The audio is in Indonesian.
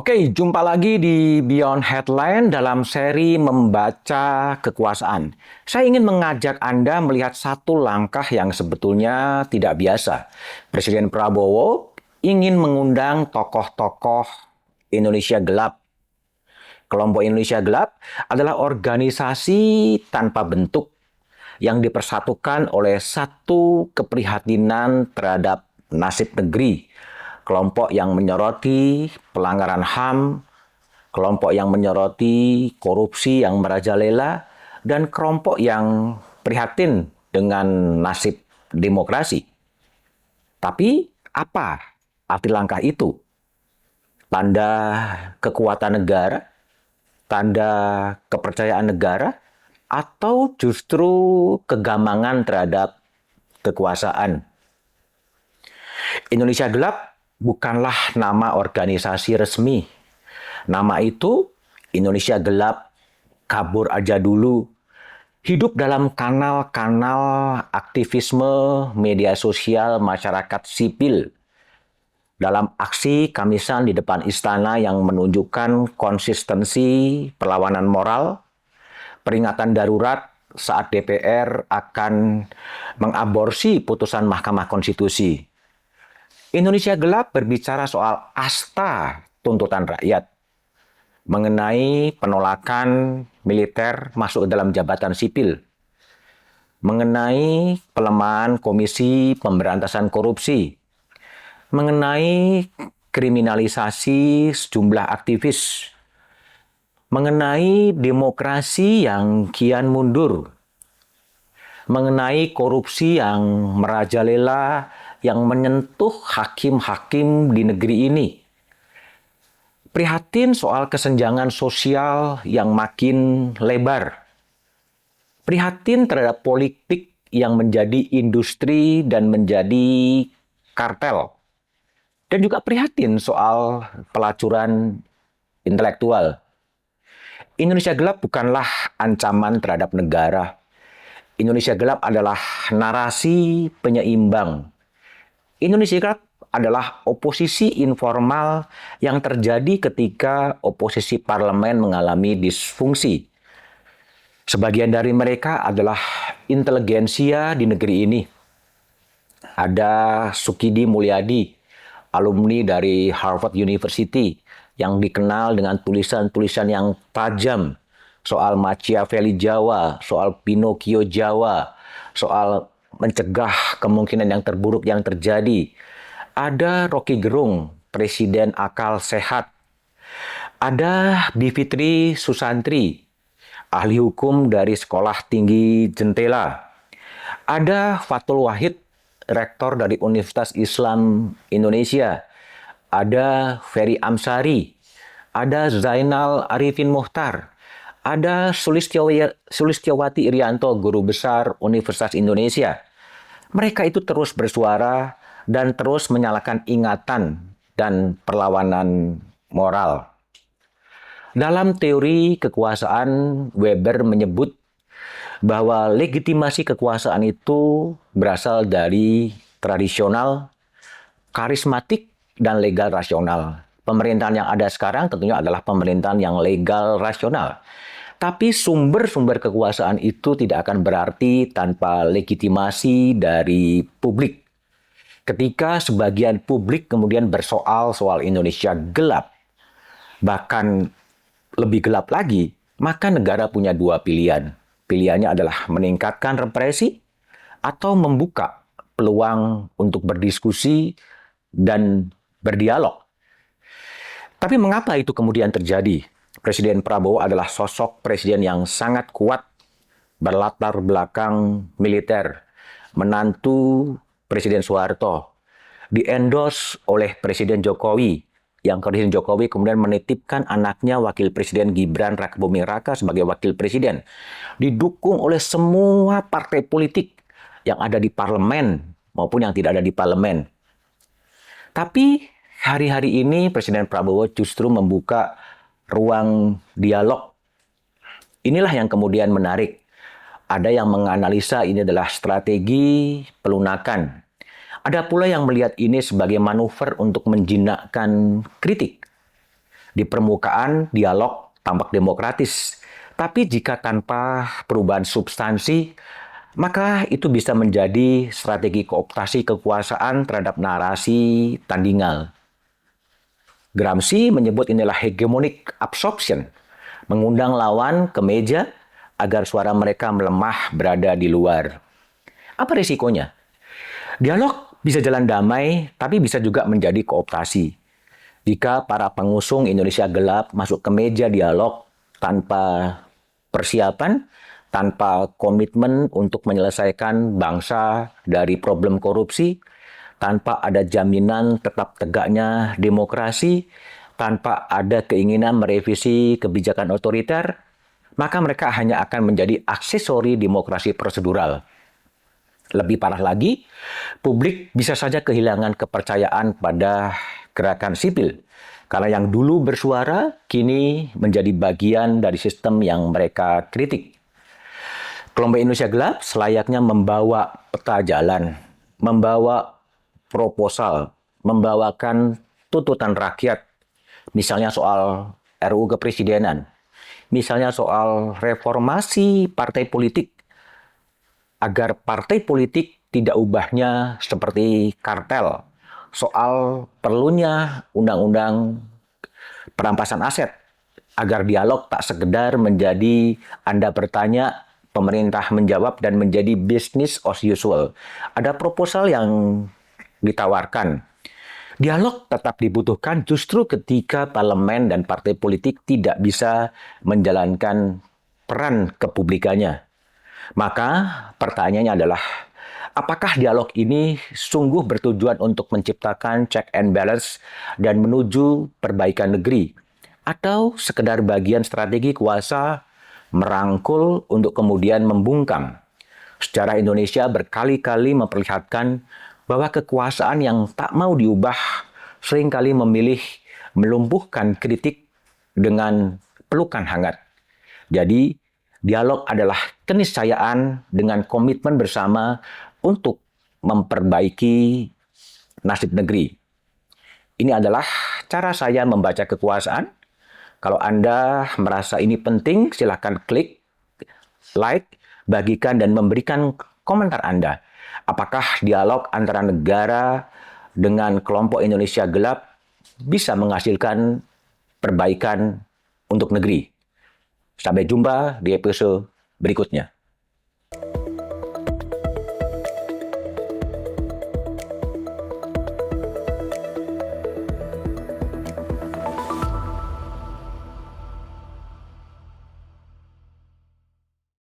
Oke, jumpa lagi di Beyond Headline dalam seri Membaca Kekuasaan. Saya ingin mengajak Anda melihat satu langkah yang sebetulnya tidak biasa. Presiden Prabowo ingin mengundang tokoh-tokoh Indonesia Gelap. Kelompok Indonesia Gelap adalah organisasi tanpa bentuk yang dipersatukan oleh satu keprihatinan terhadap nasib negeri. Kelompok yang menyoroti pelanggaran HAM, kelompok yang menyoroti korupsi yang merajalela, dan kelompok yang prihatin dengan nasib demokrasi. Tapi apa arti langkah itu? Tanda kekuatan negara, tanda kepercayaan negara, atau justru kegamangan terhadap kekuasaan? Indonesia Gelap bukanlah nama organisasi resmi. Nama itu Indonesia Gelap, kabur aja dulu. Hidup dalam kanal-kanal aktivisme media sosial masyarakat sipil. Dalam aksi Kamisan di depan istana yang menunjukkan konsistensi perlawanan moral, peringatan darurat saat DPR akan mengaborsi putusan Mahkamah Konstitusi. Indonesia Gelap berbicara soal asta tuntutan rakyat, mengenai penolakan militer masuk ke dalam jabatan sipil, mengenai pelemahan Komisi Pemberantasan Korupsi, mengenai kriminalisasi sejumlah aktivis, mengenai demokrasi yang kian mundur, mengenai korupsi yang merajalela, yang menyentuh hakim-hakim di negeri ini. Prihatin soal kesenjangan sosial yang makin lebar. Prihatin terhadap politik yang menjadi industri dan menjadi kartel. Dan juga prihatin soal pelacuran intelektual. Indonesia Gelap bukanlah ancaman terhadap negara. Indonesia Gelap adalah narasi penyeimbang. Indonesia Gelap adalah oposisi informal yang terjadi ketika oposisi parlemen mengalami disfungsi. Sebagian dari mereka adalah inteligensia di negeri ini. Ada Sukidi Mulyadi, alumni dari Harvard University, yang dikenal dengan tulisan-tulisan yang tajam soal Machiavelli Jawa, soal Pinocchio Jawa, soal mencegah kemungkinan yang terburuk yang terjadi. Ada Rocky Gerung, presiden akal sehat. Ada Bivitri Susantri, ahli hukum dari Sekolah Tinggi Jentela. Ada Fatul Wahid, rektor dari Universitas Islam Indonesia. Ada Ferry Amsari. Ada Zainal Arifin Muhtar. Ada Sulistiowati Irianto, guru besar Universitas Indonesia. Mereka itu terus bersuara dan terus menyalakan ingatan dan perlawanan moral. Dalam teori kekuasaan, Weber menyebut bahwa legitimasi kekuasaan itu berasal dari tradisional, karismatik, dan legal rasional. Pemerintahan yang ada sekarang tentunya adalah pemerintahan yang legal rasional. Tapi sumber-sumber kekuasaan itu tidak akan berarti tanpa legitimasi dari publik. Ketika sebagian publik kemudian bersoal soal Indonesia gelap, bahkan lebih gelap lagi, maka negara punya dua pilihan. Pilihannya adalah meningkatkan represi atau membuka peluang untuk berdiskusi dan berdialog. Tapi mengapa itu kemudian terjadi? Presiden Prabowo adalah sosok presiden yang sangat kuat, berlatar belakang militer, menantu Presiden Soeharto, di-endorse oleh Presiden Jokowi, yang Presiden Jokowi kemudian menitipkan anaknya Wakil Presiden Gibran Rakabuming Raka sebagai Wakil Presiden, didukung oleh semua partai politik yang ada di parlemen maupun yang tidak ada di parlemen. Tapi hari-hari ini Presiden Prabowo justru membuka ruang dialog. Inilah yang kemudian menarik. Ada yang menganalisa ini adalah strategi pelunakan. Ada pula yang melihat ini sebagai manuver untuk menjinakkan kritik. Di permukaan, dialog tampak demokratis. Tapi jika tanpa perubahan substansi, maka itu bisa menjadi strategi kooptasi kekuasaan terhadap narasi tandingan. Gramsci menyebut inilah hegemonic absorption, mengundang lawan ke meja agar suara mereka melemah berada di luar. Apa risikonya? Dialog bisa jalan damai, tapi bisa juga menjadi kooptasi. Jika para pengusung Indonesia gelap masuk ke meja dialog tanpa persiapan, tanpa komitmen untuk menyelesaikan bangsa dari problem korupsi, tanpa ada jaminan tetap tegaknya demokrasi, tanpa ada keinginan merevisi kebijakan otoriter, maka mereka hanya akan menjadi aksesori demokrasi prosedural. Lebih parah lagi, publik bisa saja kehilangan kepercayaan pada gerakan sipil. Karena yang dulu bersuara, kini menjadi bagian dari sistem yang mereka kritik. Kelompok Indonesia Gelap selayaknya membawa peta jalan, membawa proposal, membawakan tuntutan rakyat, misalnya soal RUU Kepresidenan, misalnya soal reformasi partai politik, agar partai politik tidak ubahnya seperti kartel, soal perlunya undang-undang perampasan aset, agar dialog tak sekedar menjadi Anda bertanya, pemerintah menjawab, dan menjadi business as usual. Ada proposal yang ditawarkan. Dialog tetap dibutuhkan justru ketika parlemen dan partai politik tidak bisa menjalankan peran kepublikannya. Maka pertanyaannya adalah, apakah dialog ini sungguh bertujuan untuk menciptakan check and balance dan menuju perbaikan negeri? Atau sekedar bagian strategi kuasa merangkul untuk kemudian membungkam? Sejarah Indonesia berkali-kali memperlihatkan bahwa kekuasaan yang tak mau diubah seringkali memilih melumpuhkan kritik dengan pelukan hangat. Jadi, dialog adalah keniscayaan dengan komitmen bersama untuk memperbaiki nasib negeri. Ini adalah cara saya membaca kekuasaan. Kalau Anda merasa ini penting, silakan klik, like, bagikan, dan memberikan komentar Anda. Apakah dialog antara negara dengan kelompok Indonesia Gelap bisa menghasilkan perbaikan untuk negeri? Sampai jumpa di episode berikutnya.